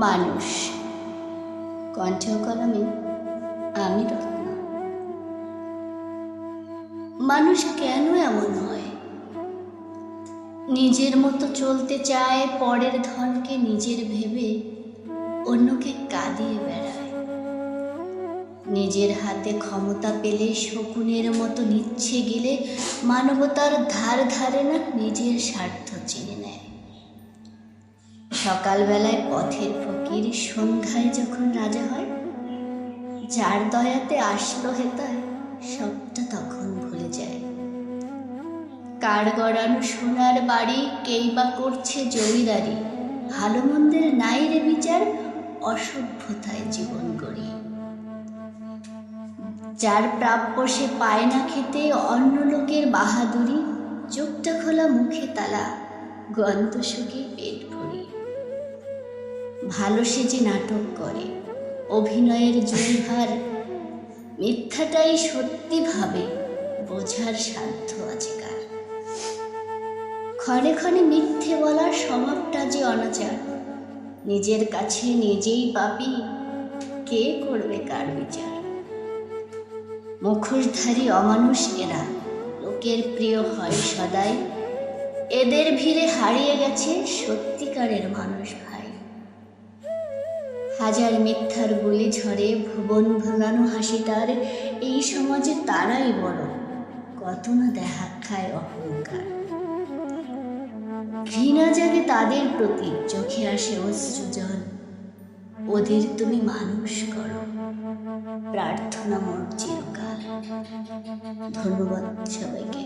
মানুষ কণ্ঠ কলমে আমি রত্ন। মানুষ কেন এমন হয়? নিজের মতো চলতে চায়, পরের ধনকে নিজের ভেবে অন্যকে কাঁদিয়ে বেড়ায়। নিজের হাতে ক্ষমতা পেলে শকুনের মতো নিচ্ছে গেলে মানবতার ধার ধারে না, নিজের স্বার্থ চিনে নেয়। সকালবেলায় পথের ফকির, সন্ধ্যায় যখন রাজা হয়, যার দয়াতে আসলো হেতায় সবটা তখন ভুলে যায়। কার গড়ানো সোনার বাড়ি, কেই বা করছে জমিদারি, ভালো মন্দের নাই রে বিচার, অসভ্যতায় জীবন গড়ি। যার প্রাপ্য সে পায় না খেতে, অন্য লোকের বাহাদুরি, চোখটা খোলা মুখে তালা, গন্ত শুকে পেট ভরি। ভালো সেজে নাটক করে, অভিনয়ের জয়ভার, মিথ্যাটাই সত্যি ভাবে, বোঝার সাধ্য আছে কার। ক্ষণে ক্ষণে মিথ্যে বলার স্বভাবটা যে অনাচার, নিজের কাছে নিজেই পাপী, কে করবে কার বিচার। মুখোশধারী অমানুষ এরা, লোকের প্রিয় হয় সদাই, এদের ভিড়ে হারিয়ে গেছে সত্যিকারের মানুষ ভাই। হাজার মিথ্যার গুলি ঝরে, ভুবন ভোলানো হাসি তার, এই সমাজে তারাই বড়, কত না দেখা খায় অহংকার। ঘৃণা জাগে তাদের প্রতি, চোখে আসে অশ্রু জল, ওদের তুমি মানুষ করো, প্রার্থনা মোর চিরকাল। ধন্যবাদ সবাইকে।